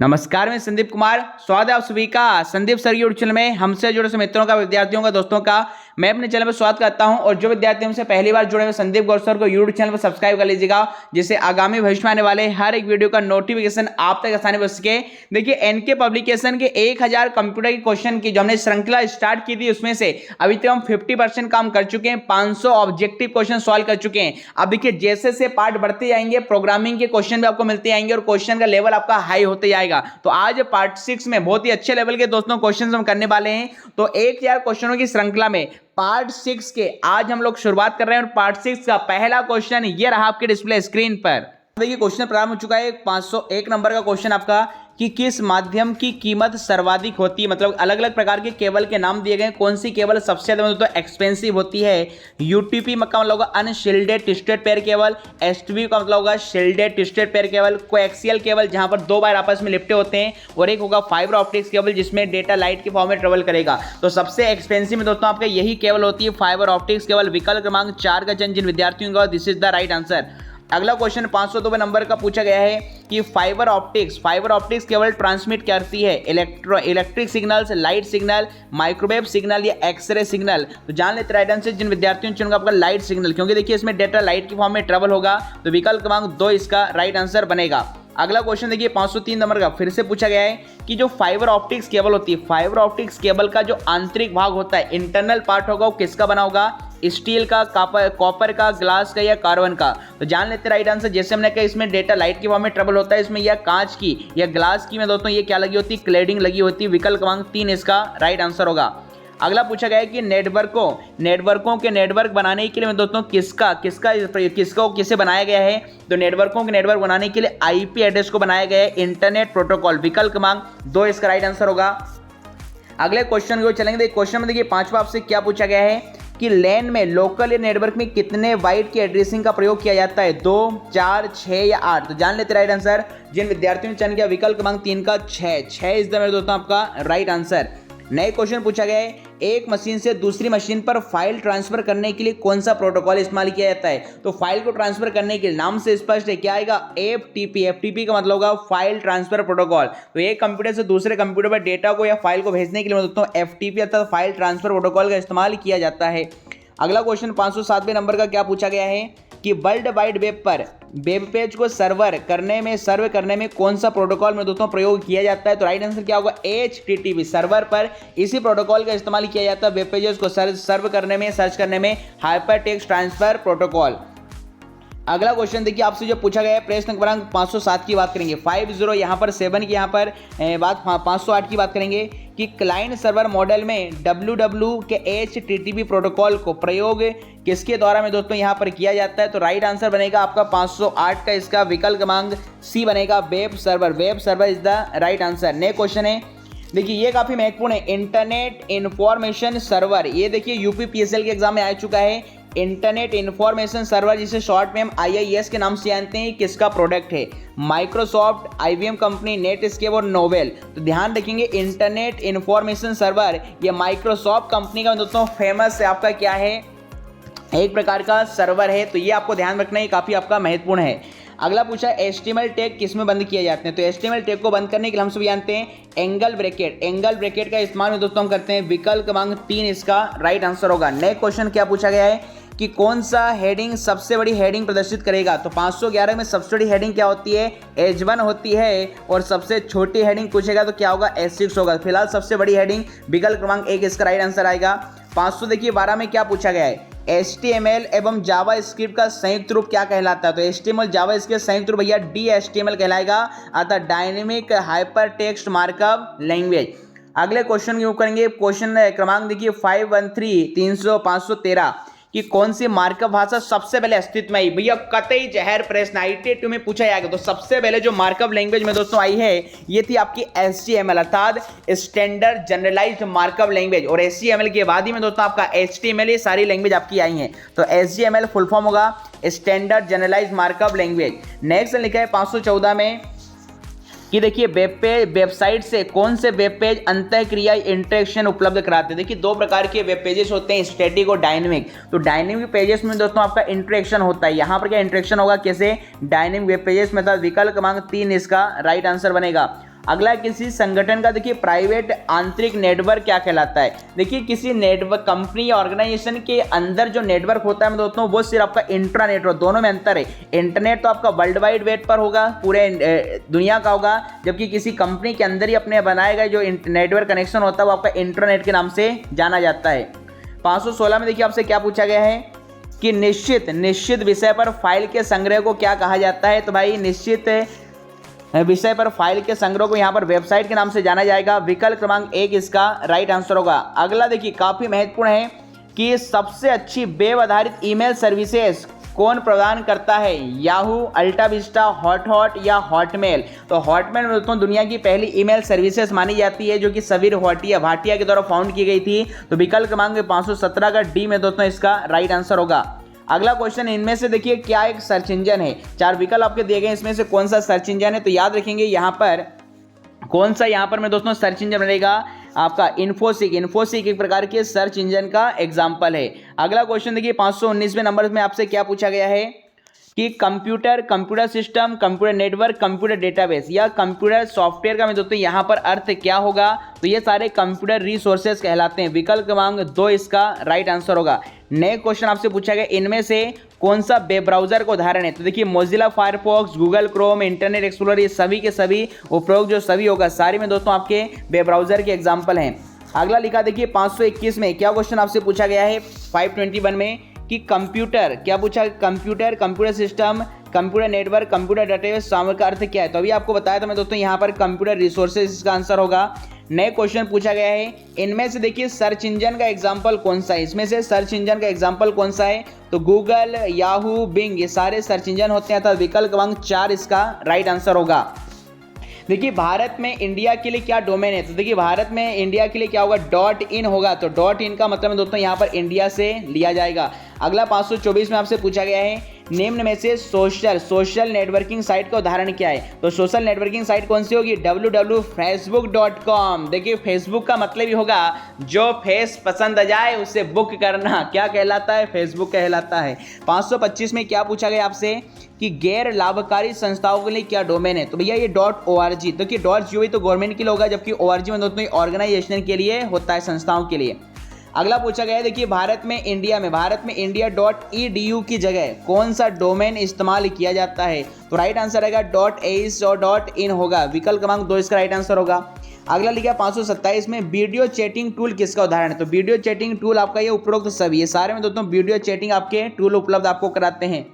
नमस्कार, मैं संदीप कुमार। स्वागत है आप सभी का संदीप सर यूट्यूब चैनल में। हमसे जुड़े मित्रों का, विद्यार्थियों का, दोस्तों का मैं अपने चैनल पर स्वागत करता हूं। और जो विद्यार्थी हमसे पहली बार जुड़े हुए संदीप गौर सर को यूट्यूब चैनल पर सब्सक्राइब कर लीजिएगा, जिससे आगामी भविष्य में आने वाले हर एक वीडियो का नोटिफिकेशन आप तक आसानी बन सके। देखिए, एनके पब्लिकेशन के 1000 कंप्यूटर के क्वेश्चन की जो हमने श्रृंखला स्टार्ट की थी, उसमें से अभी तक हम 50% काम कर चुके हैं। 500 ऑब्जेक्टिव क्वेश्चन सॉल्व कर चुके हैं। अब देखिए, जैसे से पार्ट बढ़ते जाएंगे, प्रोग्रामिंग के क्वेश्चन भी आपको मिलते जाएंगे और क्वेश्चन का लेवल आपका हाई होते जाएगा। तो आज पार्ट 6 में बहुत ही अच्छे लेवल के दोस्तों क्वेश्चन हम करने वाले हैं। तो 1000 क्वेश्चनों की श्रृंखला में पार्ट 6 के आज हम लोग शुरुआत कर रहे हैं। और पार्ट 6 का पहला क्वेश्चन ये रहा आपके डिस्प्ले स्क्रीन पर। देखिए, क्वेश्चन प्रारंभ हो चुका है। 501 नंबर का क्वेश्चन आपका कि किस माध्यम की कीमत सर्वाधिक होती है। मतलब अलग अलग प्रकार के केबल के नाम दिए गए, कौन सी केबल सबसे ज्यादा तो एक्सपेंसिव होती है। यूटीपी का मतलब होगा unshielded twisted pair cable. STP का मतलब होगा shielded twisted pair cable. Coaxial cable जहां पर दो वायर आपस में लिपटे होते हैं। और एक होगा फाइबर ऑप्टिक्स केबल, जिसमें डेटा लाइट के फॉर्म में ट्रेवल करेगा। तो सबसे एक्सपेंसिव में दोस्तों आपका यही केबल होती है, फाइबर ऑप्टिक्स केबल। विकल्प क्रमांक 4 का चयन जिन विद्यार्थियों का, this is the right answer. अगला क्वेश्चन 502 नंबर का पूछा गया है कि फाइबर ऑप्टिक्स केवल ट्रांसमिट करती है electric signals, light signal, microwave signal या एक्सरे सिग्नल। तो जान लेते राइट आंसर जिन विद्यार्थियों ने चुना आपका लाइट सिग्नल, क्योंकि देखिए इसमें डेटा लाइट की फॉर्म में ट्रेवल होगा। तो विकल्प क्रमांक 2 इसका राइट आंसर बनेगा। अगला क्वेश्चन देखिए 503 नंबर का फिर से पूछा गया है कि जो फाइबर ऑप्टिक्स केबल होती है, फाइबर ऑप्टिक्स केबल का जो आंतरिक भाग होता है, इंटरनल पार्ट होगा, वो किसका बना होगा? स्टील का, कॉपर का, ग्लास का या कार्बन का। तो जान लेते राइट आंसर। जैसे हमने कहा इसमें डेटा लाइट की फॉर्म में ट्रेवल होता है, इसमें या कांच की या ग्लास की में दोस्तों ये क्या लगी होती है? क्लेडिंग लगी होती है। विकल्प क्रमांक 3 इसका राइट आंसर होगा। अगला पूछा गया है कि नेटवर्कों के नेटवर्क बनाने के लिए दोस्तों किसे बनाया गया है? तो नेटवर्कों के नेटवर्क बनाने के लिए आईपी एड्रेस को बनाया गया है, इंटरनेट प्रोटोकॉल। विकल्प क्रमांक 2 इसका राइट आंसर होगा। अगले क्वेश्चन को चलेंगे। क्वेश्चन में देखिए 5वां आपसे क्या पूछा गया है कि लैन में, लोकल या नेटवर्क में कितने बाइट की एड्रेसिंग का प्रयोग किया जाता है? 2, 4, 6 या 8। तो जान लेते राइट आंसर जिन विद्यार्थियों ने चयन किया। विकल्प क्रमांक 3 का 6 इज द मेरे दोस्तों आपका राइट आंसर। नए क्वेश्चन पूछा गया है, एक मशीन से दूसरी मशीन पर फाइल ट्रांसफर करने के लिए कौन सा प्रोटोकॉल इस्तेमाल किया जाता है? तो फाइल को ट्रांसफर करने के लिए नाम से स्पष्ट है, क्या आएगा? एफटीपी का मतलब होगा फाइल ट्रांसफर प्रोटोकॉल। तो एक कंप्यूटर से दूसरे कंप्यूटर पर डेटा को या फाइल को भेजने के लिए दोस्तों एफटीपी अर्थात फाइल ट्रांसफर प्रोटोकॉल का इस्तेमाल किया जाता है। अगला क्वेश्चन 507वें नंबर का क्या पूछा गया है कि वर्ल्ड वाइड वेब पर वेब पेज को सर्व करने में कौन सा प्रोटोकॉल में दोस्तों प्रयोग किया जाता है? तो राइट आंसर क्या होगा? HTTP। सर्वर पर इसी प्रोटोकॉल का इस्तेमाल किया जाता है वेब पेजेस को सर्च करने में हाइपर टेक्स्ट ट्रांसफर प्रोटोकॉल। अगला क्वेश्चन देखिए आपसे जो पूछा गया है, प्रश्न क्रमांक 507 की बात करेंगे। 50 यहाँ पर 7 की यहाँ पर बात 508 की बात करेंगे कि क्लाइंट सर्वर मॉडल में WW के HTTP प्रोटोकॉल को प्रयोग किसके द्वारा में दोस्तों यहाँ पर किया जाता है? तो राइट आंसर बनेगा आपका 508 का इसका विकल्प क्रमांक C बनेगा, web server is the right answer. Next question है देखिए, ये काफी महत्वपूर्ण है, इंटरनेट इन्फॉर्मेशन सर्वर। ये देखिए यूपीपीएसएल के एग्जाम में आ चुका है। इंटरनेट इन्फॉर्मेशन सर्वर, जिसे शॉर्ट में हम IIS के नाम से जानते हैं, किसका प्रोडक्ट है? माइक्रोसॉफ्ट, IBM कंपनी, नेटस्केप और नोवेल। तो ध्यान रखेंगे, इंटरनेट इन्फॉर्मेशन सर्वर ये माइक्रोसॉफ्ट कंपनी का दोस्तों फेमस है, आपका क्या है? एक प्रकार का सर्वर है। तो ये आपको ध्यान रखना है, काफी आपका महत्वपूर्ण है। अगला पूछा HTML टैग किस में बंद किए जाते हैं? तो HTML टैग को बंद करने के लिए हम सभी जानते हैं एंगल ब्रैकेट का इस्तेमाल में दोस्तों हम करते हैं। विकल्प क्रमांक 3 इसका राइट आंसर होगा। नेक्स्ट क्वेश्चन क्या पूछा गया है कि कौन सा हेडिंग सबसे बड़ी हेडिंग प्रदर्शित करेगा? तो 511 में सबसे बड़ी हेडिंग क्या होती है? H1 होती है। और सबसे छोटी हेडिंग पूछेगा तो क्या होगा? H6 होगा। फिलहाल सबसे बड़ी हेडिंग विकल्प क्रमांक 1 इसका राइट आंसर आएगा। 512 में क्या पूछा गया है? HTML एवं जावा स्क्रिप्ट का संयुक्त रूप क्या कहलाता है? तो HTML जावा स्क्रिप्ट संयुक्त रूप भैया DHTML कहलाएगा, अर्थात dynamic hyper text markup language. अगले क्वेश्चन की करेंगे। क्वेश्चन क्रमांक देखिए 513 कि कौन सी मार्कअप भाषा सबसे पहले अस्तित्व में आई? भैया कतई जहर प्रश्न IIT में पूछा जाएगा। तो सबसे पहले जो मार्कअप लैंग्वेज में दोस्तों आई है, ये थी आपकी HTML अर्थात स्टैंडर्ड जनरलाइज्ड मार्कअप लैंग्वेज। और HTML के बाद ही में दोस्तों आपका HTML, ये सारी लैंग्वेज आपकी आई हैं। तो HTML फुल फॉर्म होगा standard generalized markup language. Next लिखा है 514 में कि देखिए वेबसाइट से कौन से वेब पेज अंतःक्रिया इंटरेक्शन उपलब्ध कराते हैं। देखिए दो प्रकार के वेब पेजेस होते हैं, स्टैटिक और डायनेमिक। तो डायनेमिक पेजेस में दोस्तों आपका इंटरेक्शन होता है। यहाँ पर क्या इंटरेक्शन होगा, कैसे? डायनेमिक वेब पेजेस में था। विकल्प क्रमांक 3 इसका राइट आंसर बनेगा। अगला किसी संगठन का देखिए प्राइवेट आंतरिक नेटवर्क क्या कहलाता है। देखिए किसी नेटवर्क कंपनी या ऑर्गेनाइजेशन के अंदर जो नेटवर्क होता है मैं दोस्तों वो सिर्फ आपका इंट्रा नेटवर्क, दोनों में अंतर है। इंटरनेट तो आपका वर्ल्ड वाइड वेब पर होगा, पूरे दुनिया का होगा, जबकि किसी कंपनी के अंदर ही अपने बनाए गए जो नेटवर्क कनेक्शन होता है वो आपका इंटरनेट के नाम से जाना जाता है। 516 में देखिए आपसे क्या पूछा गया है कि निश्चित विषय पर फाइल के संग्रह को क्या कहा जाता है। तो भाई निश्चित विषय पर फाइल के संग्रह को यहाँ पर वेबसाइट के नाम से जाना जाएगा। विकल्प क्रमांक 1 इसका राइट आंसर होगा। अगला देखिए काफी महत्वपूर्ण है कि सबसे अच्छी वेब आधारित ईमेल सर्विसेज कौन प्रदान करता है, याहू, अल्टा विस्टा, हॉट या हॉटमेल। तो हॉटमेल में दोस्तों दुनिया की पहली ईमेल सर्विसेज मानी जाती है जो कि सवीर भाटिया के द्वारा फाउंड की गई थी। तो विकल्प क्रमांक 517 का डी में दोस्तों इसका राइट आंसर होगा। अगला क्वेश्चन, इनमें से देखिए क्या एक सर्च इंजन है। 4 विकल्प आपके दिए गए, इसमें से कौन सा सर्च इंजन है। तो याद रखेंगे यहाँ पर कौन सा यहाँ पर में दोस्तों सर्च इंजन बनेगा आपका इन्फोसिक एक प्रकार के सर्च इंजन का एग्जाम्पल है। अगला क्वेश्चन देखिए 519वें नंबर में आपसे क्या पूछा गया है कि computer system, computer network, computer database या कंप्यूटर सॉफ्टवेयर का मैं दोस्तों यहाँ पर अर्थ क्या होगा। तो ये सारे कंप्यूटर रिसोर्सेज कहलाते हैं। विकल्प क्रमांक 2 इसका राइट आंसर होगा। नेक्स्ट क्वेश्चन आपसे पूछा गया इनमें से कौन सा वेब ब्राउजर का उदाहरण है। तो देखिए Mozilla Firefox, Google Chrome, internet explorer, ये सभी के सभी उपयोग जो सभी होगा सारे में दोस्तों आपके वेब ब्राउजर के एग्जाम्पल हैं। अगला लिखा देखिए 521 में क्या क्वेश्चन आपसे पूछा गया है 521 में कि कंप्यूटर क्या पूछा, computer system, computer network, computer database का अर्थ क्या है। तो अभी आपको बताया था मैं दोस्तों यहाँ पर कंप्यूटर रिसोर्सेज इसका आंसर होगा। नए क्वेश्चन पूछा गया है इनमें से देखिए सर्च इंजन का एग्जांपल कौन सा है। इसमें से सर्च इंजन का एग्जांपल कौन सा है। तो गूगल, याहू, बिंग ये सारे सर्च इंजन होते हैं। तो विकल्प क्रमांक 4 इसका राइट आंसर होगा। देखिए भारत में इंडिया के लिए क्या डोमेन है। तो देखिए भारत में इंडिया के लिए क्या होगा .in होगा। तो .in का मतलब दोस्तों यहाँ पर इंडिया से लिया जाएगा। अगला 524 में आपसे पूछा गया है निम्न में से सोशल नेटवर्किंग साइट का उदाहरण क्या है। तो सोशल नेटवर्किंग साइट कौन सी होगी www.facebook.com। देखिए फेसबुक का मतलब ही होगा जो फेस पसंद आ जाए उसे बुक करना, क्या कहलाता है, फेसबुक कहलाता है। 525 में क्या पूछा गया आपसे कि गैर लाभकारी संस्थाओं के लिए क्या डोमेन है। तो भैया ये .org। तो कि .gov तो गवर्नमेंट के लिए होगा, जबकि org में दोस्तों ऑर्गेनाइजेशन के लिए होता है, संस्थाओं के लिए। अगला पूछा गया है देखिए भारत में इंडिया .edu की जगह कौन सा डोमेन इस्तेमाल किया जाता है। तो राइट आंसर आएगा .ais और .in होगा। विकल्प क्रमांक 2 इसका राइट आंसर होगा। अगला लिखा 527 में वीडियो चैटिंग टूल किसका उदाहरण है। तो वीडियो चैटिंग टूल आपका ये उपरोक्त सभी, ये सारे में दोस्तों वीडियो चैटिंग आपके टूल उपलब्ध आपको कराते हैं।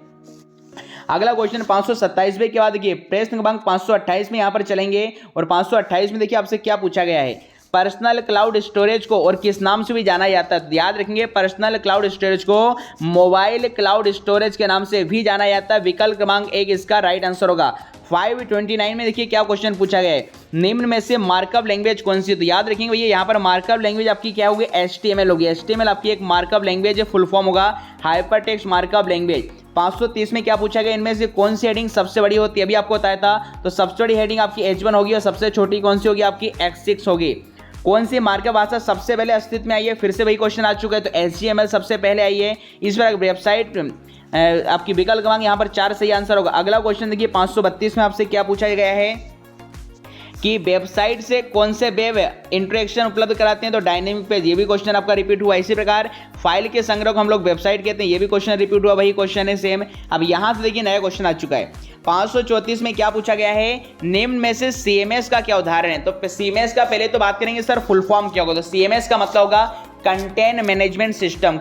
अगला क्वेश्चन 527 के बाद देखिए प्रश्न क्रमांक 528 में यहाँ पर चलेंगे और 528 में देखिए आपसे क्या पूछा गया है पर्सनल क्लाउड स्टोरेज को और किस नाम से भी जाना जाता है। तो याद रखेंगे पर्सनल क्लाउड स्टोरेज को मोबाइल क्लाउड स्टोरेज के नाम से भी जाना जाता है। विकल्प क्रमांक 1 इसका राइट आंसर होगा। 529 में देखिए क्या क्वेश्चन पूछा गया है निम्न में से मार्कअप लैंग्वेज कौन सी है। तो याद रखेंगे भैया यहाँ पर मार्कअप लैंग्वेज आपकी क्या होगी, HTML होगी। HTML आपकी एक मार्कअप लैंग्वेज है, फुल फॉर्म होगा हाइपर टेक्स्ट मार्कअप लैंग्वेज। 530 में क्या पूछा गया इनमें से कौन सी हेडिंग सबसे बड़ी होती है। अभी आपको बताया था। तो सबसे बड़ी हेडिंग आपकी H1 होगी और सबसे छोटी कौन सी होगी आपकी X6 होगी। कौन सी मार्कअप भाषा सबसे पहले अस्तित्व में आई है, फिर से वही क्वेश्चन आ चुका है। तो HTML सबसे पहले आई है। इस पर वेबसाइट आपकी विकल्प क्रमांक यहाँ पर 4 सही आंसर होगा। अगला क्वेश्चन देखिए 532 में आपसे क्या पूछा गया है कि वेबसाइट से कौन से वेब इंटरेक्शन उपलब्ध कराते हैं। तो डायनेमिक पेज, ये भी क्वेश्चन आपका रिपीट हुआ। इसी प्रकार फाइल के संग्रह को हम लोग वेबसाइट कहते हैं, ये भी क्वेश्चन रिपीट हुआ, वही क्वेश्चन है सेम। अब यहाँ से देखिए नया क्वेश्चन आ चुका है। 534 में क्या पूछा गया है निम्न में से CMS का क्या उदाहरण है। तो CMS का पहले तो बात करेंगे सर फुल फॉर्म क्या होगा। तो CMS का मतलब होगा कंटेंट मैनेजमेंट सिस्टम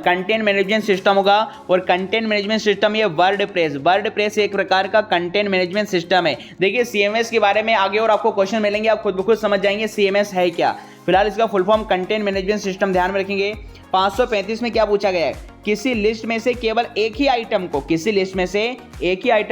होगा। और कंटेंट मैनेजमेंट सिस्टम ये वर्डप्रेस एक प्रकार का कंटेंट मैनेजमेंट सिस्टम है। देखिए CMS के बारे में आगे और आपको क्वेश्चन मिलेंगे, आप खुद ब खुद समझ जाएंगे CMS है क्या। फिलहाल इसका full form content management system ध्यान में रखेंगे। 535 में क्या पूछा गया है किसी लिस्ट में से केवल एक ही आइटम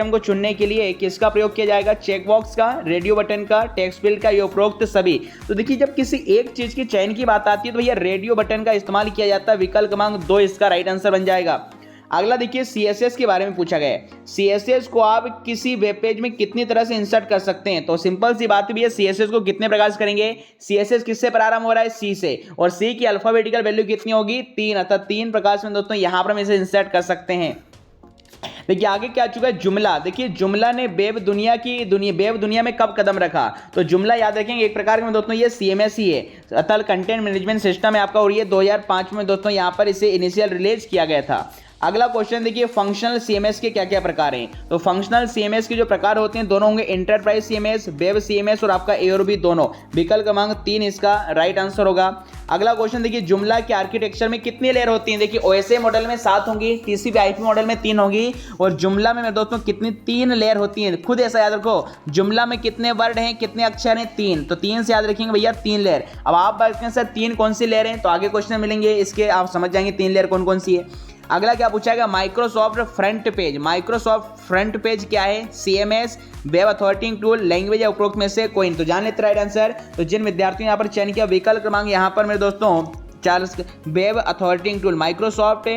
को चुनने के लिए किसका प्रयोग किया जाएगा, चेकबॉक्स का, रेडियो बटन का, टेक्स्ट फील्ड का, ये उपरोक्त सभी। तो देखिए जब किसी एक चीज के चयन की बात आती है तो भैया रेडियो बटन का इस्तेमाल किया जाता है। विकल्प क्रमांक 2 इसका राइट आंसर बन जाएगा। अगला देखिए CSS के बारे में पूछा गया है। CSS को आप किसी वेब पेज में कितनी तरह से इंसर्ट कर सकते हैं। तो सिंपल सी बात भी है, CSS को कितने प्रकार से करेंगे। CSS किससे प्रारंभ हो रहा है, C से, और C की अल्फाबेटिकल वैल्यू कितनी होगी 3, अर्थात 3 प्रकार से दोस्तों यहां पर हम इसे इंसर्ट कर सकते हैं। देखिए आगे क्या आ चुका है, जुमला। देखिए जुमला ने वेब दुनिया में कब कदम रखा, तो जुमला याद रखेंगे एक प्रकार के दोस्तों ये CMS ही है, अतल कंटेंट मैनेजमेंट सिस्टम है आपका, और ये 2005 में दोस्तों यहाँ पर इसे इनिशियल रिलीज किया गया था। अगला क्वेश्चन देखिए, फंक्शनल CMS के क्या क्या प्रकार हैं, तो फंक्शनल CMS के जो प्रकार होते हैं दोनों होंगे इंटरप्राइज CMS, वेब CMS और आपका A और B दोनों। विकल्प क्रमांक 3 इसका राइट आंसर होगा। अगला क्वेश्चन देखिए, जुमला के आर्किटेक्चर में कितनी लेयर होती हैं, देखिए OSA मॉडल में 7 होंगी, TCP/IP मॉडल में 3 होगी, और जुमला में दोस्तों कितनी 3 लेयर होती हैं, खुद ऐसा याद रखो। जुमला में कितने वर्ड हैं, कितने अक्षर हैं, 3, तो 3 से याद रखेंगे भैया 3 लेयर। अब आप बात करें सर 3 कौन सी लेयर हैं, तो आगे क्वेश्चन मिलेंगे इसके आप समझ जाएंगे 3 लेयर कौन कौन सी है। अगला क्या पूछा गया, Microsoft front page. Microsoft front page क्या है, CMS, web authority tool, language या उपरोक्त में से कोई, तो जान लेते राइट आंसर। तो जिन विद्यार्थियों ने यहाँ पर चयन किया विकल्प क्रमांक यहाँ पर मेरे दोस्तों Charles, web authority tool. Microsoft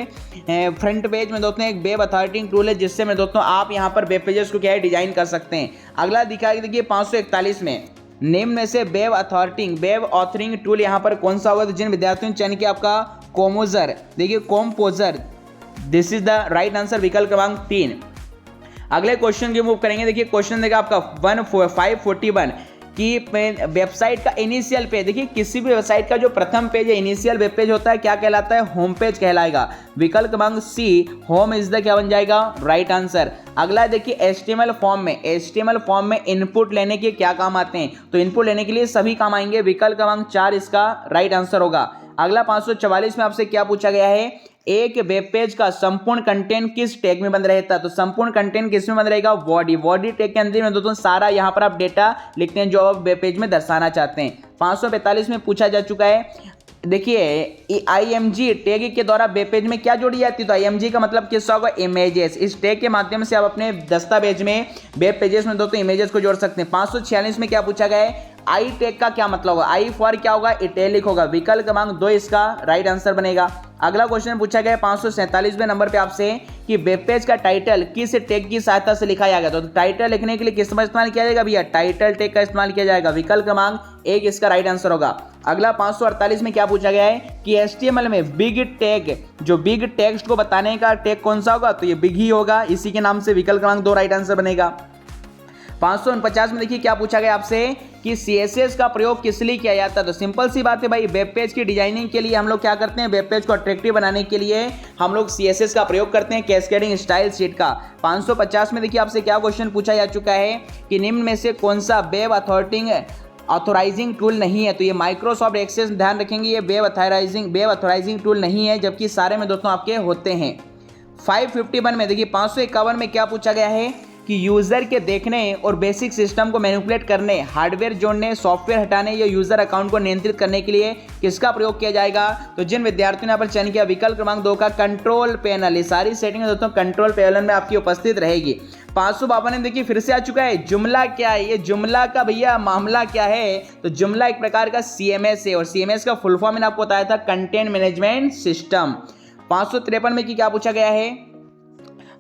front page में दोस्तों एक वेब अथॉरिटी टूल है जिससे मेरे दोस्तों आप यहाँ पर वेब पेजेस को क्या है डिजाइन कर सकते हैं। अगला दिखाई देखिए 541 में निम्न में से वेब ऑथरिंग टूल यहाँ पर कौन सा होगा, तो जिन विद्यार्थियों ने चयन किया आपका कोमोजर, देखिए composer, this is the right answer, विकल्प क्रमांक 3। अगले क्वेश्चन की मूव करेंगे। देखिए क्वेश्चन देखा आपका 541 की वेबसाइट का इनिशियल पेज। देखिए किसी भी वेबसाइट का जो प्रथम पेज है, इनिशियल वेब पेज होता है, क्या कहलाता है, होम पेज कहलाएगा। विकल्प क्रमांक C, होम इज द क्या बन जाएगा, राइट आंसर। अगला देखिए HTML फॉर्म में इनपुट लेने के क्या काम आते हैं, तो इनपुट लेने के लिए सभी काम आएंगे। विकल्प क्रमांक 4 इसका राइट आंसर होगा। अगला 544 में आपसे क्या पूछा गया है, एक वेब पेज का संपूर्ण कंटेंट किस टैग में बंद रहता है, तो संपूर्ण कंटेंट किस में बंद रहेगा, बॉडी टैग के अंदर में दोस्तों सारा यहाँ पर आप डेटा लिखते हैं जो आप वेब पेज में दर्शाना चाहते हैं। 545 में पूछा जा चुका है, देखिए IMG टैग के द्वारा वेब पेज में क्या जोड़ी जाती है, तो IMG का मतलब किसका होगा, इमेजेस। इस टैग के माध्यम से आप अपने दस्तावेज में वेब पेजेस में दोस्तों इमेजेस को जोड़ सकते हैं। 546 में क्या पूछा गया है, आई टैग का क्या मतलब होगा, आई फॉर क्या होगा, इटैलिक होगा। विकल्प क्रमांक 2 इसका राइट आंसर बनेगा। अगला क्वेश्चन पूछा गया 547वें नंबर पे आपसे कि वेब पेज का टाइटल किस टैग की सहायता से लिखा जाएगा, तो टाइटल लिखने के लिए किस का इस्तेमाल किया जाएगा भैया, टाइटल टैग का इस्तेमाल किया जाएगा। विकल्प क्रमांक 1 इसका राइट आंसर होगा। अगला 548 में क्या पूछा गया है कि HTML में बिग टैग, जो बिग टेक्स्ट को बताने का टैग कौन सा होगा, तो ये बिग ही होगा, इसी के नाम से विकल्प क्रमांक 2 राइट आंसर बनेगा। 549 में देखिए क्या पूछा गया आपसे कि CSS का प्रयोग किस लिए किया जाता है, तो सिंपल सी बात है भाई, वेब पेज की डिजाइनिंग के लिए हम लोग क्या करते हैं, वेब पेज को अट्रैक्टिव बनाने के लिए हम लोग CSS का प्रयोग करते हैं, कैस्केडिंग स्टाइल शीट का। 550 में देखिए आपसे क्या क्वेश्चन पूछा जा चुका है कि निम्न में से कौन सा वेब ऑथोराइजिंग टूल नहीं है, तो ये माइक्रोसॉफ्ट एक्सेस, ध्यान रखेंगे ये वेब ऑथोराइजिंग टूल नहीं है, जबकि सारे में दोस्तों आपके होते हैं। 551 में देखिए 551 में क्या पूछा गया है कि यूज़र के देखने और बेसिक सिस्टम को मैनिपुलेट करने, हार्डवेयर जोड़ने, सॉफ्टवेयर हटाने या यूज़र अकाउंट को नियंत्रित करने के लिए किसका प्रयोग किया जाएगा, तो जिन विद्यार्थियों ने यहाँ पर चयन किया विकल्प क्रमांक 2 का कंट्रोल पैनल। ये सारी सेटिंग दोस्तों कंट्रोल पैनल में आपकी उपस्थित रहेगी। 552 में देखिए फिर से आ चुका है, जुमला क्या है, ये जुमला का भैया मामला क्या है, तो जुमला एक प्रकार का CMS है, और CMS का फुल फॉर्म मैंने आपको बताया था, कंटेंट मैनेजमेंट सिस्टम। 553 में क्या पूछा गया है,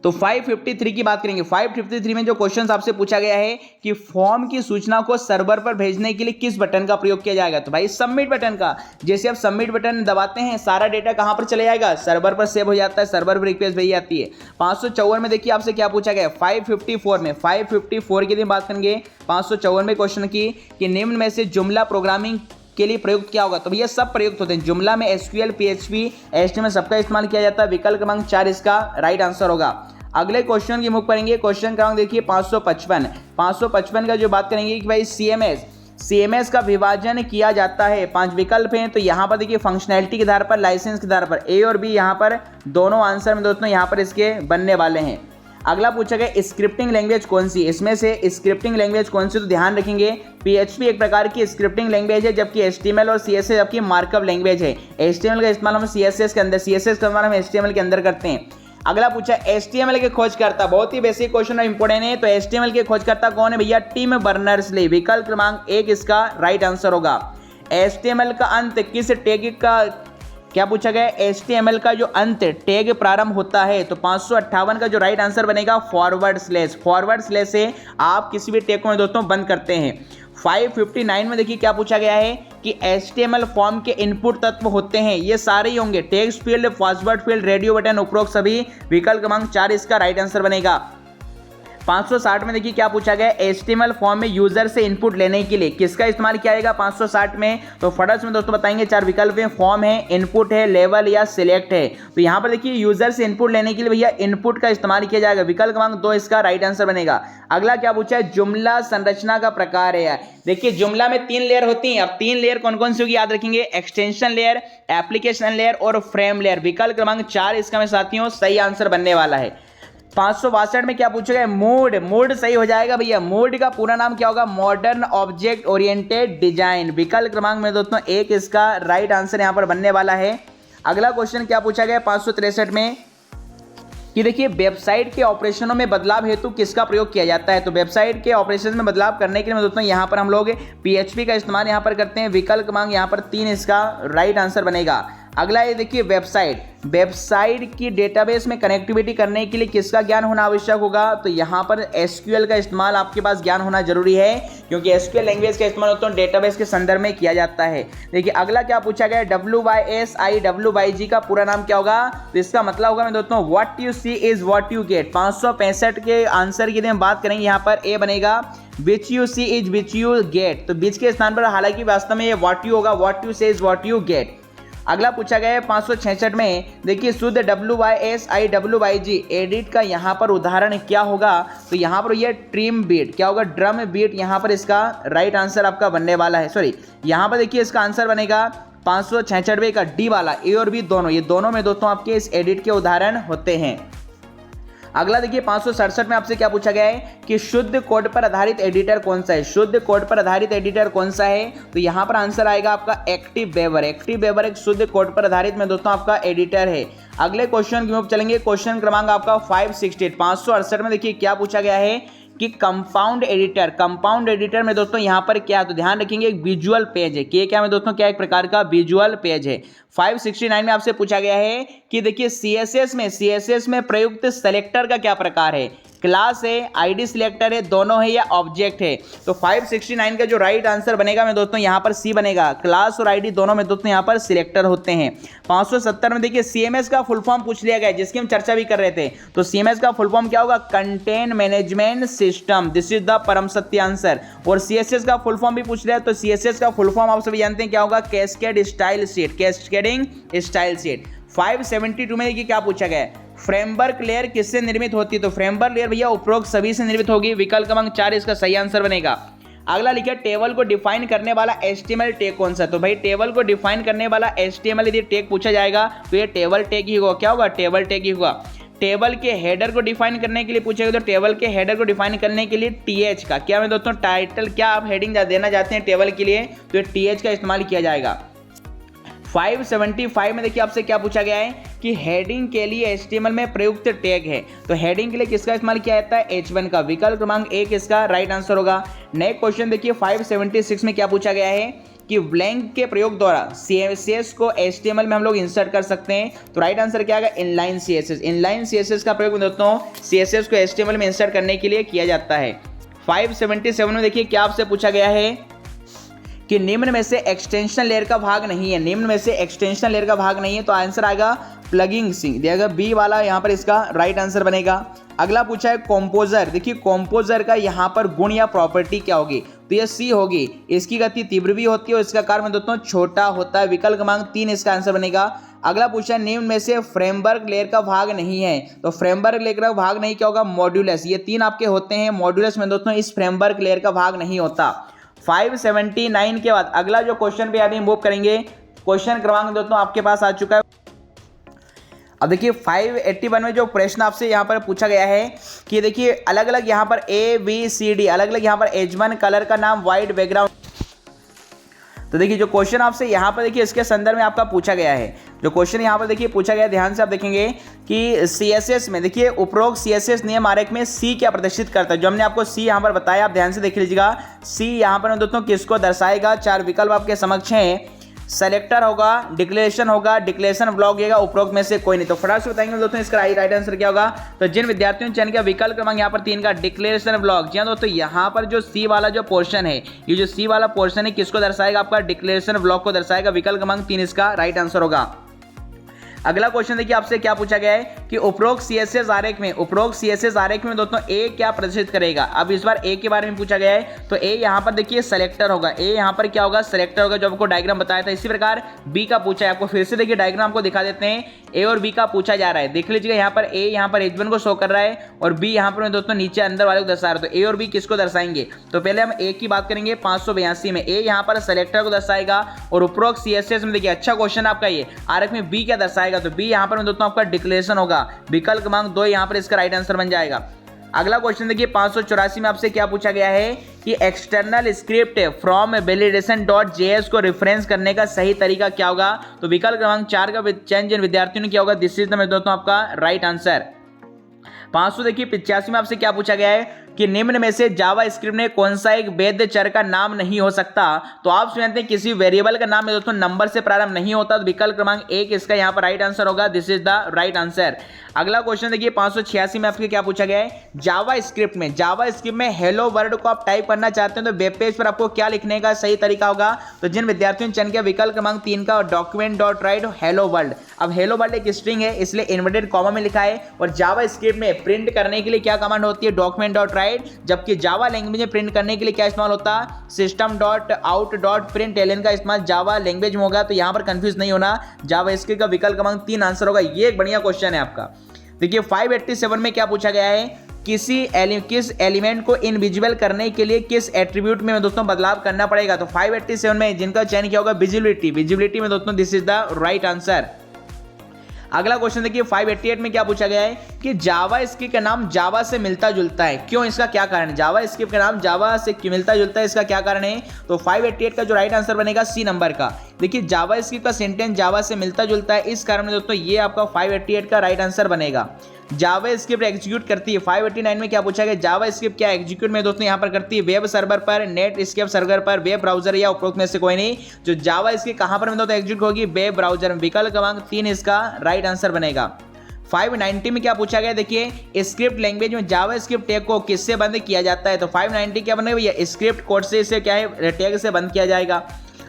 तो 553 की बात करेंगे। 553 में जो क्वेश्चन आपसे पूछा गया है कि फॉर्म की सूचना को सर्वर पर भेजने के लिए किस बटन का प्रयोग किया जाएगा, तो भाई सबमिट बटन का। जैसे आप सबमिट बटन दबाते हैं सारा डेटा कहां पर चले जाएगा, सर्वर पर सेव हो जाता है, सर्वर पर रिक्वेस्ट भेजी जाती है। 554 में देखिए आपसे क्या पूछा गया, 554 की बात करेंगे 554 में क्वेश्चन की कि निम्न में से जुमला प्रोग्रामिंग के लिए प्रयुक्त क्या होगा, तो भैया सब प्रयुक्त होते हैं। जुमला में SQL, PHP, HTML सबका इस्तेमाल किया जाता है। विकल्प क्रमांक 4 इसका राइट आंसर होगा। अगले क्वेश्चन की मुख करेंगे, क्वेश्चन क्रमांक देखिए 555 का जो बात करेंगे कि भाई CMS का विभाजन किया जाता है, 5 विकल्प हैं, तो यहाँ पर देखिए फंक्शनैलिटी के आधार पर, लाइसेंस के आधार पर, A और B यहाँ पर दोनों आंसर में दोस्तों यहाँ पर इसके बनने वाले हैं। अगला पूछा गया स्क्रिप्टिंग लैंग्वेज कौन सी, इसमें से स्क्रिप्टिंग लैंग्वेज कौन सी, तो ध्यान रखेंगे PHP एक प्रकार की स्क्रिप्टिंग लैंग्वेज है, जबकि HTML और CSS आपकी मार्कअप लैंग्वेज है। HTML का इस्तेमाल हम CSS के अंदर, CSS का इस्तेमाल हम HTML के अंदर करते हैं। अगला पूछा HTML के खोजकर्ता, बहुत ही बेसिक क्वेश्चन और इंपोर्टेंट है, तो HTML के खोजकर्ता कौन है भैया, टिम बर्नर्स-ली। विकल्प क्रमांक 1 इसका राइट आंसर होगा। HTML का अंत किस टैग का, क्या पूछा गया, HTML का जो अंत टैग प्रारंभ होता है, तो 558 का जो राइट आंसर बनेगा फॉरवर्ड स्लैश से आप किसी भी टैग को दोस्तों बंद करते हैं। 559 में देखिए क्या पूछा गया है कि HTML फॉर्म के इनपुट तत्व होते हैं, ये सारे ही होंगे text field, password field, radio button, उपरोक्त सभी। विकल्प क्रमांक 4 इसका राइट आंसर बनेगा। 560 में देखिए क्या पूछा गया है, HTML फॉर्म में यूजर से इनपुट लेने के लिए किसका इस्तेमाल किया जाएगा 560 में। तो फटाफट में दोस्तों बताएंगे, 4 विकल्प हैं, फॉर्म है, इनपुट है, लेवल या सिलेक्ट है। तो यहाँ पर देखिए यूजर से इनपुट लेने के लिए भैया इनपुट का इस्तेमाल किया जाएगा। विकल्प क्रमांक 2 इसका राइट आंसर बनेगा। अगला क्या पूछा है, जुमला संरचना का प्रकार है यार। देखिए जुमला में 3 लेयर होती हैं। अब 3 लेयर कौन कौन सी होगी याद रखेंगे, एक्सटेंशन लेयर, एप्लीकेशन लेयर और फ्रेम लेयर। विकल्प क्रमांक 4 इसका में साथियों सही आंसर बनने वाला है। 562 में क्या पूछा गया, मूड। मूड सही हो जाएगा भैया। मूड का पूरा नाम क्या होगा, मॉडर्न ऑब्जेक्ट ओरिएंटेड डिजाइन। विकल्प क्रमांक में दोस्तों 1 इसका राइट आंसर यहां पर बनने वाला है। अगला क्वेश्चन क्या पूछा गया 563 में कि देखिए वेबसाइट के ऑपरेशनों में बदलाव हेतु किसका प्रयोग किया जाता है। तो वेबसाइट के ऑपरेशन में बदलाव करने के लिए दोस्तों यहाँ पर हम लोग PHP का इस्तेमाल यहाँ पर करते हैं। विकल्प क्रमांक यहाँ पर 3 इसका राइट आंसर बनेगा। अगला ये देखिए वेबसाइट की डेटाबेस में कनेक्टिविटी करने के लिए किसका ज्ञान होना आवश्यक होगा। तो यहाँ पर SQL का इस्तेमाल आपके पास ज्ञान होना जरूरी है, क्योंकि SQL लैंग्वेज का इस्तेमाल होता है डेटाबेस के संदर्भ में किया जाता है। देखिए अगला क्या पूछा गया, WYSIWYG का पूरा नाम क्या होगा। तो इसका मतलब होगा दोस्तों what you see is what you get. 565 के आंसर की हम बात करेंगे, यहाँ पर A बनेगा, which you see is which you get. तो बीच के स्थान पर हालांकि वास्तव में ये व्हाट यू होगा, what you say is what you get. अगला पूछा गया है 566 में देखिए शुद्ध WYSIWYG एडिट का यहाँ पर उदाहरण क्या होगा। तो यहाँ पर ये ट्रिम बीट क्या होगा, ड्रम बीट यहाँ पर इसका राइट आंसर आपका बनने वाला है। सॉरी यहाँ पर देखिए इसका आंसर बनेगा 566 का D वाला, A और B दोनों, ये दोनों में दोस्तों आपके इस एडिट के उदाहरण होते हैं। अगला देखिए 567 में आपसे क्या पूछा गया है कि शुद्ध कोड पर आधारित एडिटर कौन सा है। शुद्ध कोड पर आधारित एडिटर कौन सा है। तो यहाँ पर आंसर आएगा आपका एक्टिव वेवर। एक्टिव वेवर एक शुद्ध कोड पर आधारित में दोस्तों आपका एडिटर है। अगले क्वेश्चन की ओर चलेंगे, क्वेश्चन क्रमांक आपका 568 में देखिए क्या पूछा गया है कि कंपाउंड एडिटर में दोस्तों यहाँ पर क्या, तो ध्यान रखेंगे एक विजुअल पेज है। क्या में दोस्तों क्या एक प्रकार का विजुअल पेज है। 569 में आपसे पूछा गया है कि देखिए CSS में प्रयुक्त सेलेक्टर का क्या प्रकार है, क्लास है, ID सिलेक्टर है, दोनों है या ऑब्जेक्ट है। तो 569 का जो राइट आंसर बनेगा में दोस्तों यहाँ पर C बनेगा। क्लास और ID दोनों में दोस्तों यहाँ पर सिलेक्टर होते हैं। 570 में देखिए CMS का फुल फॉर्म पूछ लिया गया, जिसकी हम चर्चा भी कर रहे थे। तो CMS का फुल फॉर्म क्या होगा, content management system. This is the परम सत्य आंसर। और CSS का फुल फॉर्म भी पूछ लिया, तो CSS का फुल फॉर्म आप सभी जानते हैं क्या होगा, cascade style sheet, cascading style sheet. 572 में देखिए क्या पूछा गया है, फ्रेमवर्क लेयर किससे निर्मित होती है। तो फ्रेमवर्क लेयर भैया उपरोक्त सभी से निर्मित होगी। विकल्प क्रमांक 4 इसका सही आंसर बनेगा। अगला लिखिए टेबल को डिफाइन करने वाला HTML टैग कौन सा। तो भाई टेबल को डिफाइन करने वाला HTML यदि टैग पूछा जाएगा तो ये टेबल टैग ही होगा। क्या होगा, टेबल टैग ही होगा। टेबल के हेडर को डिफाइन करने के लिए पूछेगा, तो टेबल के हेडर को डिफाइन करने के लिए TH का, क्या मैं दोस्तों टाइटल, क्या आप हेडिंग देना चाहते हैं टेबल के लिए, तो ये TH का इस्तेमाल किया जाएगा। 575 में देखिए आपसे क्या पूछा गया है कि हेडिंग के लिए HTML में प्रयुक्त टैग है। तो हेडिंग के लिए किसका इस्तेमाल किया जाता है, H1 का। विकल्प क्रमांक 1 इसका राइट आंसर होगा। नेक्स्ट क्वेश्चन देखिए 576 में क्या पूछा गया है कि ब्लैंक के प्रयोग द्वारा CSS को HTML में हम लोग इंसर्ट कर सकते हैं। तो राइट आंसर क्या आएगा, इनलाइन CSS। इनलाइन CSS का प्रयोग दोस्तों CSS को HTML में इंसर्ट करने के लिए किया जाता है। 577 में देखिए क्या आपसे पूछा गया है कि निम्न में से एक्सटेंशन लेयर का भाग नहीं है। निम्न में से एक्सटेंशन लेयर का भाग नहीं है, तो आंसर आएगा प्लगिंग दिया B वाला, यहाँ पर इसका राइट आंसर बनेगा। अगला पूछा है कॉम्पोजर। देखिए कॉम्पोजर का यहाँ पर गुण या प्रॉपर्टी क्या होगी, तो ये C होगी। इसकी गति तीव्र भी होती है और इसका कार्य में दोस्तों छोटा होता है। विकल्प क्रमांक 3 इसका आंसर बनेगा। अगला पूछा है निम्न में से फ्रेमवर्क लेयर का भाग नहीं है। तो फ्रेमवर्क लेयर का भाग नहीं क्या होगा, मॉड्यूलस। ये 3 आपके होते हैं, मॉड्यूलस में दोस्तों इस फ्रेमवर्क लेयर का भाग नहीं होता। 579 के बाद अगला जो क्वेश्चन पे अभी मूव करेंगे, क्वेश्चन क्रमांक दोस्तों आपके पास आ चुका है। अब देखिए 581 में जो प्रश्न आपसे यहाँ पर पूछा गया है कि देखिए अलग अलग यहाँ पर ABCD अलग अलग यहाँ पर H1 कलर का नाम वाइट बैकग्राउंड। तो देखिए जो क्वेश्चन आपसे यहाँ पर देखिए इसके संदर्भ में आपका पूछा गया है। जो क्वेश्चन यहाँ पर देखिए पूछा गया है, ध्यान से आप देखेंगे कि CSS में देखिए उपरोक्त CSS नियम आरेख में C क्या प्रदर्शित करता है। जो हमने आपको C यहाँ पर बताया, आप ध्यान से देख लीजिएगा। C यहाँ पर दोस्तों किसको दर्शाएगा। 4 विकल्प आपके समक्ष हैं। सेलेक्टर होगा, डिक्लेरेशन होगा, डिक्लेरेशन ब्लॉक होगा, उपरोक्त में से कोई नहीं। तो फटाफट से बताएंगे दोस्तों इसका राइट आंसर क्या होगा। तो जिन विद्यार्थियों ने चयन किया विकल्प क्रमांक यहाँ पर 3 का डिक्लेरेशन ब्लॉक। जी हाँ दोस्तों, यहाँ पर जो सी वाला जो पोर्शन है, ये जो सी वाला पोर्शन है किसको दर्शाएगा, आपका डिक्लेरेशन ब्लॉक को दर्शाएगा। विकल्प क्रमांक 3 इसका राइट आंसर होगा। अगला क्वेश्चन देखिए आपसे क्या पूछा गया है कि उपरोक्त सीएसएस आरेख में दोस्तों ए क्या प्रदर्शित करेगा। अब इस बार ए के बारे में पूछा गया है, तो ए यहाँ पर देखिए सेलेक्टर होगा। ए यहाँ पर क्या होगा, सेलेक्टर होगा, जो आपको डायग्राम बताया था। इसी प्रकार बी का पूछा है, आपको फिर से देखिए डायग्राम को दिखा देते हैं। ए और बी का पूछा जा रहा है, देख लीजिएगा यहाँ पर ए यहाँ पर H1 को शो कर रहा है और बी यहाँ पर दोस्तों नीचे अंदर वाले को दर्शा रहा है। तो ए और बी किसको दर्शाएंगे, तो पहले हम ए की बात करेंगे। 582 में ए यहाँ पर सेलेक्टर को दर्शाएगा और उपरोक्त सीएसएस में देखिए अच्छा क्वेश्चन आपका ये आरेख में बी क्या दर्शाएगा, तो बी यहाँ पर दोस्तों आपका डिक्लेरेशन होगा। विकल्प क्रमांक 2 यहाँ पर इसका राइट आंसर बन जाएगा। अगला क्वेश्चन देखिए 584 में आपसे क्या पूछा गया है कि एक्सटर्नल स्क्रिप्ट फ्रॉम validation.js को रेफरेंस करने का सही तरीका क्या होगा। तो विकल्प क्रमांक 4 का चयन जिन विद्यार्थियों ने किया होगा, दिस इज द दोस्तों आपका राइट आंसर। 585 में आपसे क्या पूछा गया है कि निम्न में से जावा स्क्रिप्ट में कौन सा एक वैध चर का नाम नहीं हो सकता। तो आप जानते हैं किसी वेरिएबल का नाम में दोस्तों नंबर से प्रारंभ नहीं होता। तो विकल्प क्रमांक 1 इसका यहाँ पर राइट आंसर होगा। This is the right answer. अगला क्वेश्चन देखिए 586 में आपके क्या पूछा गया है, जावा स्क्रिप्ट में हेलो वर्ड को आप टाइप करना चाहते हैं तो वेब पेज पर आपको क्या लिखने का सही तरीका होगा। तो जिन विद्यार्थियों ने चयन किया विकल्प क्रमांक 3 का document.write हेलो वर्ल्ड। अब हेलो वर्ल्ड एक स्ट्रिंग है, इसलिए इन्वर्टेड कॉमा में लिखा है और जावा स्क्रिप्ट में प्रिंट करने के लिए क्या कमांड होती है, document.write। जबकि जावा लैंग्वेज में प्रिंट करने के लिए क्या इस्तेमाल होता है, system.out.println का इस्तेमाल जावा लैंग्वेज में होगा। तो यहां पर कंफ्यूज नहीं होना, जावा स्क्रिप्ट का विकल्प क्रमांक 3 आंसर होगा। ये एक बढ़िया क्वेश्चन है आपका। देखिए 587 में क्या पूछा गया है, किस एलिमेंट को इनविजिबल करने के लिए किस एट्रीब्यूट में दोस्तों बदलाव करना पड़ेगा। तो 587 में जिनका चयन किया होगा विजिबिलिटी में दोस्तों this is the right answer. अगला क्वेश्चन देखिए 588 में क्या पूछा गया है कि जावा स्क्रिप्ट का नाम जावा से मिलता जुलता है, क्यों, इसका क्या कारण है। जावा स्क्रिप्ट का नाम जावा से मिलता जुलता है, इसका क्या कारण है। तो 588 का जो राइट आंसर बनेगा सी नंबर का। देखिए जावा स्क्रिप्ट का सेंटेंस जावा से मिलता जुलता है, इस कारण दोस्तों ये आपका 588 का राइट आंसर बनेगा। जावा स्क्रिप्ट एग्जीक्यूट करती है, 589 में क्या पूछा गया, जावा स्क्रिप्ट क्या एग्जीक्यूट में दोस्तों यहाँ पर करती है, वेब सर्वर पर, नेट स्केप सर्वर पर, वेब ब्राउजर या उपरोक्त में से कोई नहीं। जो जावा स्क्रिप्ट कहाँ पर दोस्तों एग्जीक्यूट होगी, वेब ब्राउजर में। विकल्प क्रमांक 3 इसका राइट आंसर बनेगा। 590 में क्या पूछा गया, देखिए स्क्रिप्ट लैंग्वेज में जावा स्क्रिप्ट टैग को किससे बंद किया जाता है। तो 590 क्या बनेगा भैया, स्क्रिप्ट कोड से इसे क्या है, टैग से बंद किया जाएगा।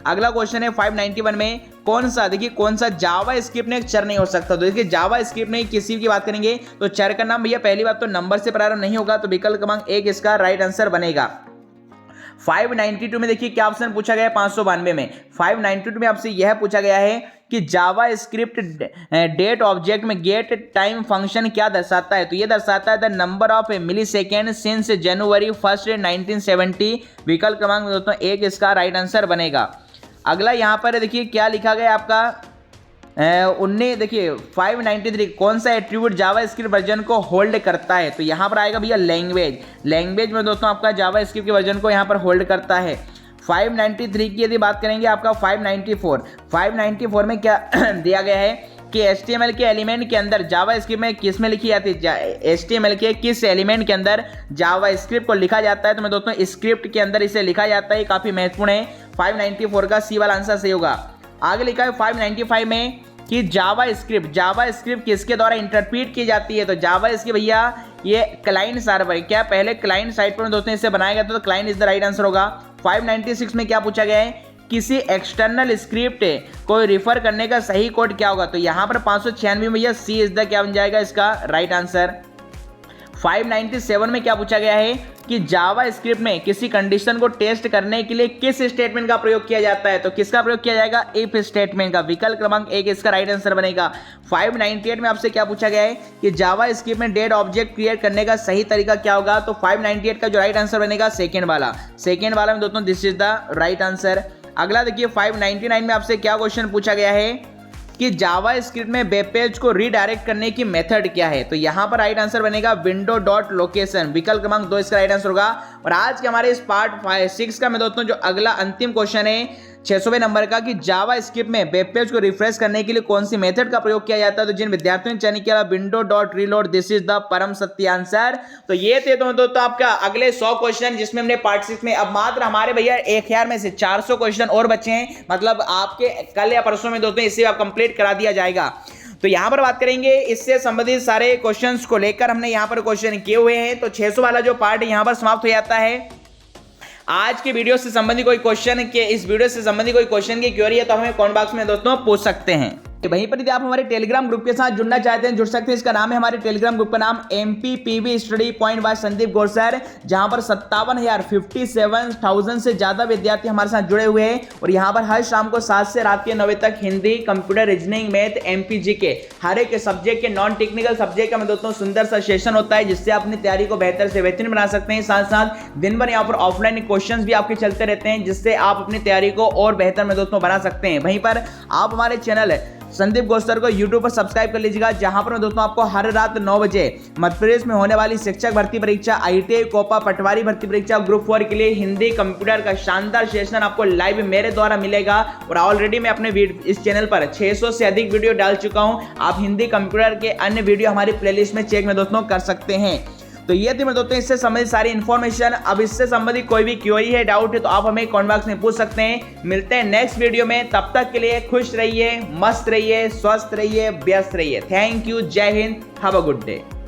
अगला क्वेश्चन है 591 में कौन सा, देखिए कौन सा जावा स्क्रिप्ट में एक चर नहीं हो सकता। तो देखिए जावा स्क्रिप्ट में किसी की बात करेंगे तो चर का नाम भैया पहली बात तो नंबर से प्रारंभ नहीं होगा। तो विकल्प क्रमांक 1 इसका राइट आंसर बनेगा। 592 में देखिए क्या ऑप्शन पूछा गया है, 592 में 592 में आपसे यह पूछा गया है कि जावा स्क्रिप्ट डेट ऑब्जेक्ट में गेट टाइम फंक्शन क्या दर्शाता है। तो ये दर्शाता है the number of millisecond since January 1 1970। विकल्प क्रमांक दोस्तों 1 इसका राइट आंसर बनेगा। अगला यहाँ पर देखिए क्या लिखा गया आपका 19, देखिए 593 कौन सा एट्रीब्यूट जावा स्क्रिप्ट वर्जन को होल्ड करता है। तो यहाँ पर आएगा भैया लैंग्वेज में दोस्तों आपका जावा स्क्रिप्ट के वर्जन को यहाँ पर होल्ड करता है। 593 की यदि बात करेंगे आपका 594 में क्या दिया गया है कि HTML के एलिमेंट के अंदर जावा स्क्रिप्ट में किस में लिखी जाती है, HTML के किस एलिमेंट के अंदर जावा स्क्रिप्ट को लिखा जाता है। तो मैं दोस्तों स्क्रिप्ट के अंदर इसे लिखा जाता है, काफी महत्वपूर्ण है। 594 का सी वाला आंसर सही होगा। आगे लिखा है 595 में कि जावा स्क्रिप्ट किसके द्वारा इंटरप्रीट की जाती है। तो जावा स्क्रिप्ट भैया ये क्लाइंट सर्वर, क्या पहले क्लाइंट साइट पर दोस्तों इसे बनाया गया था, तो client is the right answer होगा। 596 में क्या पूछा गया है, किसी एक्सटर्नल स्क्रिप्ट को रिफर करने का सही कोड क्या होगा। तो यहाँ पर 596 में भैया सी इज द क्या बन जाएगा इसका राइट आंसर। 597 में क्या पूछा गया है कि जावा स्क्रिप्ट में किसी कंडीशन को टेस्ट करने के लिए किस स्टेटमेंट का प्रयोग किया जाता है। तो किसका प्रयोग किया जाएगा, इफ स्टेटमेंट का। विकल्प क्रमांक 1 इसका राइट आंसर बनेगा। 598 में आपसे क्या पूछा गया है कि जावा स्क्रिप्ट में डेट ऑब्जेक्ट क्रिएट करने का सही तरीका क्या होगा। तो 598 का जो राइट आंसर बनेगा सेकेंड वाला में दोस्तों this is the right answer. अगला देखिए 599 में आपसे क्या क्वेश्चन पूछा गया है कि जावा स्क्रिप्ट में वेब पेज को रीडायरेक्ट करने की मेथड क्या है। तो यहां पर राइट आंसर बनेगा window.location। विकल्प क्रमांक 2 इसका राइट आंसर होगा। और आज के हमारे इस पार्ट 6 का मैं दोस्तों जो अगला अंतिम क्वेश्चन है 600वें नंबर का कि जावा स्क्रिप्ट में वेब पेज को रिफ्रेश करने के लिए कौन सी मेथड का प्रयोग किया जाता है। तो जिन विद्यार्थियों ने चयन किया window dot reload, this is the परम सत्य आंसर। तो ये थे दोस्तों आपका अगले 100 क्वेश्चन जिसमें हमने पार्ट 6 में, अब मात्र हमारे भैया 1000 में से 400 क्वेश्चन और बचे हैं, मतलब आपके कल या परसों में दोस्तों इसे आप कंप्लीट करा दिया जाएगा। तो यहां पर बात करेंगे इससे संबंधित सारे क्वेश्चंस को लेकर हमने यहां पर क्वेश्चन किए हुए हैं। तो 600 वाला जो पार्ट यहां पर समाप्त हो जाता है। आज की वीडियो से संबंधित कोई क्वेश्चन के इस वीडियो से संबंधित कोई क्वेश्चन की क्वेरी है तो हमें कमेंट बॉक्स में दोस्तों पूछ सकते हैं। वहीं पर यदि आप हमारे टेलीग्राम ग्रुप के साथ जुड़ना चाहते हैं जुड़ सकते हैं। इसका नाम है, हमारे टेलीग्राम ग्रुप का नाम MPPV study point by Sandeep Gaur sir, जहां पर 57,000 से ज्यादा विद्यार्थी हमारे साथ जुड़े हुए हैं। और यहां पर हर शाम को 7 से रात के 9 बजे तक Hindi, computer, reasoning, math, MPG के हर एक सब्जेक्ट के नॉन टेक्निकल सब्जेक्ट का में दोस्तों सुंदर सा सेशन होता है, जिससे आप अपनी तैयारी को बेहतर से बेहतरीन बना सकते हैं। साथ साथ दिन भर यहाँ पर ऑफलाइन क्वेश्चन भी आपके चलते रहते हैं, जिससे आप अपनी तैयारी को और बेहतर में दोस्तों बना सकते हैं। वहीं पर आप हमारे चैनल संदीप गौर सर को यूट्यूब पर सब्सक्राइब कर लीजिएगा, जहां पर मैं दोस्तों आपको हर रात 9 बजे मध्य प्रदेश में होने वाली शिक्षक भर्ती परीक्षा, ITI, कोपा, पटवारी भर्ती परीक्षा, ग्रुप 4 के लिए हिंदी, कंप्यूटर का शानदार सेशन आपको लाइव मेरे द्वारा मिलेगा। और ऑलरेडी मैं अपने इस चैनल पर 600 से अधिक वीडियो डाल चुका हूं। आप हिंदी, कंप्यूटर के अन्य वीडियो हमारी प्लेलिस्ट में चेक में दोस्तों कर सकते हैं। तो ये थी मेरे दोस्तों इससे संबंधित सारी इन्फॉर्मेशन। अब इससे संबंधित कोई भी क्वेरी है, डाउट है तो आप हमें कमेंट बॉक्स में पूछ सकते हैं। मिलते हैं नेक्स्ट वीडियो में, तब तक के लिए खुश रहिए, मस्त रहिए, स्वस्थ रहिए, व्यस्त रहिए। थैंक यू, जय Hind, have a good day.